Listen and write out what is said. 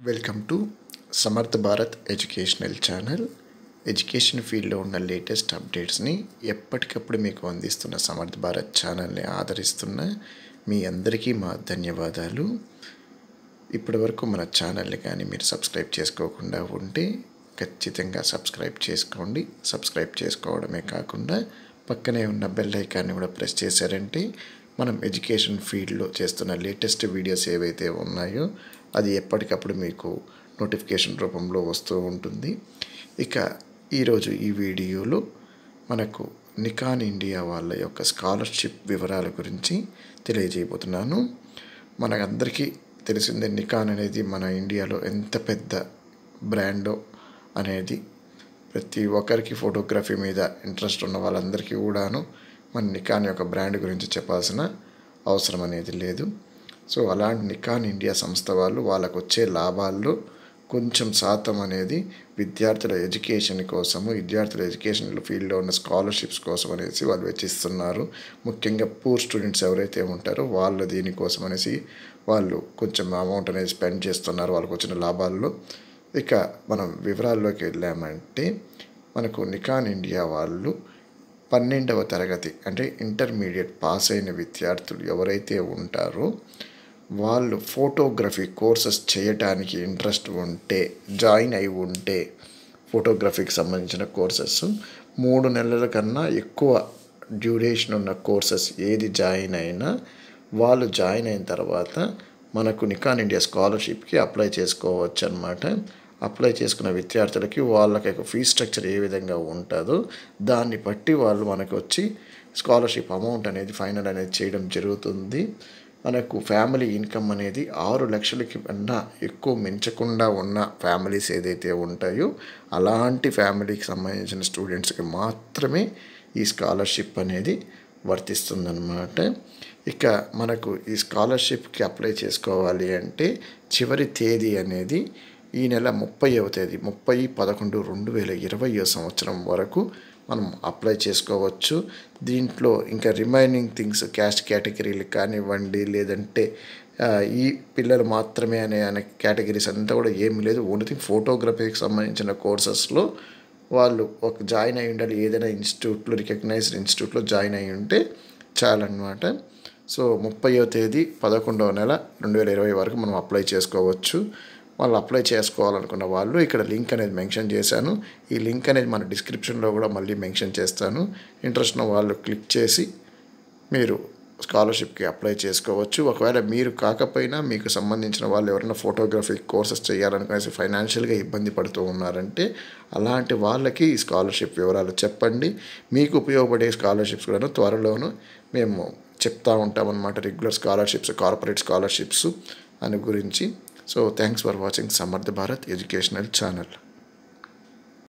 Welcome to సమర్థ Bharat educational channel. Education ఫీల్డ్లో ఉన్న లేటెస్ట్ అప్డేట్స్ని ఎప్పటికప్పుడు మీకు అందిస్తున్న సమర్థ భారత్ ఛానల్ని ఆదరిస్తున్న మీ అందరికీ మా ధన్యవాదాలు. ఇప్పటివరకు మన ఛానల్ని కానీ మీరు సబ్స్క్రైబ్ చేసుకోకుండా ఉంటే ఖచ్చితంగా సబ్స్క్రైబ్ చేసుకోండి. సబ్స్క్రైబ్ చేసుకోవడమే కాకుండా పక్కనే ఉన్న బెల్ ఐకాన్ని కూడా ప్రెస్ చేశారంటే మనం ఎడ్యుకేషన్ ఫీల్డ్లో చేస్తున్న లేటెస్ట్ వీడియోస్ ఏవైతే ఉన్నాయో అది ఎప్పటికప్పుడు మీకు నోటిఫికేషన్ రూపంలో వస్తూ ఉంటుంది. ఇక ఈరోజు ఈ వీడియోలో మనకు నికాన్ ఇండియా వాళ్ళ యొక్క స్కాలర్షిప్ వివరాల గురించి తెలియజేయబోతున్నాను. మనకందరికీ తెలిసిందే, నికాన్ అనేది మన ఇండియాలో ఎంత పెద్ద బ్రాండో అనేది. ప్రతి ఒక్కరికి ఫోటోగ్రఫీ మీద ఇంట్రెస్ట్ ఉన్న వాళ్ళందరికీ కూడాను మన నికాన్ యొక్క బ్రాండ్ గురించి చెప్పాల్సిన అవసరం అనేది లేదు. సో అలాంటి నికాన్ ఇండియా సంస్థ వాళ్ళు వాళ్ళకు వచ్చే లాభాల్లో కొంచెం శాతం అనేది విద్యార్థుల ఎడ్యుకేషన్ కోసము, విద్యార్థుల ఎడ్యుకేషన్ ఫీల్డ్లో ఉన్న స్కాలర్షిప్స్ కోసం అనేసి వాళ్ళు వెచ్చిస్తున్నారు. ముఖ్యంగా పూర్ స్టూడెంట్స్ ఎవరైతే ఉంటారో వాళ్ళు దీనికోసం అనేసి వాళ్ళు కొంచెం అమౌంట్ అనేది స్పెండ్ చేస్తున్నారు వాళ్ళకు వచ్చిన లాభాల్లో. ఇక మనం వివరాల్లోకి వెళ్ళామంటే మనకు నికాన్ ఇండియా వాళ్ళు 12వ తరగతి అంటే ఇంటర్మీడియట్ పాస్ అయిన విద్యార్థులు ఎవరైతే ఉంటారో వాళ్ళు ఫోటోగ్రఫీ కోర్సెస్ చేయటానికి ఇంట్రెస్ట్ ఉంటే, జాయిన్ అయి ఉంటే, ఫోటోగ్రఫీకి సంబంధించిన కోర్సెస్ 3 నెలల కన్నా ఎక్కువ డ్యూరేషన్ ఉన్న కోర్సెస్ ఏది జాయిన్ అయినా వాళ్ళు జాయిన్ అయిన తర్వాత మనకు నికాన్ ఇండియా స్కాలర్షిప్కి అప్లై చేసుకోవచ్చు అన్నమాట. అప్లై చేసుకున్న విద్యార్థులకి వాళ్ళకి ఫీజ్ స్ట్రక్చర్ ఏ విధంగా ఉంటుందో దాన్ని బట్టి వాళ్ళు మనకు వచ్చి స్కాలర్షిప్ అమౌంట్ అనేది ఫైనల్ అనేది చేయడం జరుగుతుంది. మనకు ఫ్యామిలీ ఇన్కమ్ అనేది 6 లక్షలకి కన్నా ఎక్కువ మించకుండా ఉన్న ఫ్యామిలీస్ ఏదైతే ఉంటాయో అలాంటి ఫ్యామిలీకి సంబంధించిన స్టూడెంట్స్కి మాత్రమే ఈ స్కాలర్షిప్ అనేది వర్తిస్తుందన్నమాట. ఇక మనకు ఈ స్కాలర్షిప్కి అప్లై చేసుకోవాలి అంటే చివరి తేదీ అనేది ఈ నెల 30వ తేదీ 30/11/2020 సంవత్సరం వరకు మనం అప్లై చేసుకోవచ్చు. దీంట్లో ఇంకా రిమైనింగ్ థింగ్స్ క్యాస్ట్ కేటగిరీలు కానివ్వండి, లేదంటే ఈ పిల్లలు మాత్రమే అనే కేటగిరీస్ అంతా కూడా ఏమీ లేదు. ఓన్లీ ఫోటోగ్రఫీకి సంబంధించిన కోర్సెస్లో వాళ్ళు ఒక జాయిన్ అయి ఉండాలి. ఏదైనా ఇన్స్టిట్యూట్లో, రికగ్నైజ్డ్ ఇన్స్టిట్యూట్లో జాయిన్ అయి ఉంటే చాలన్నమాట. సో 30వ తేదీ 11వ నెల 2020 వరకు మనం అప్లై చేసుకోవచ్చు. వాళ్ళు అప్లై చేసుకోవాలనుకున్న వాళ్ళు ఇక్కడ లింక్ అనేది మెన్షన్ చేశాను. ఈ లింక్ అనేది మన డిస్క్రిప్షన్లో కూడా మళ్ళీ మెన్షన్ చేస్తాను. ఇంట్రెస్ట్ ఉన్న వాళ్ళు క్లిక్ చేసి మీరు స్కాలర్షిప్కి అప్లై చేసుకోవచ్చు. ఒకవేళ మీరు కాకపోయినా మీకు సంబంధించిన వాళ్ళు ఎవరైనా ఫోటోగ్రఫీ కోర్సెస్ చేయాలనుకునేసి ఫైనాన్షియల్గా ఇబ్బంది పడుతూ ఉన్నారంటే అలాంటి వాళ్ళకి ఈ స్కాలర్షిప్ వివరాలు చెప్పండి. మీకు ఉపయోగపడే స్కాలర్షిప్స్ కూడా త్వరలోనూ మేము చెప్తూ ఉంటామన్నమాట. రెగ్యులర్ స్కాలర్షిప్స్, కార్పొరేట్ స్కాలర్షిప్స్ అని గురించి. So thanks for watching Samarth Bharat Educational Channel.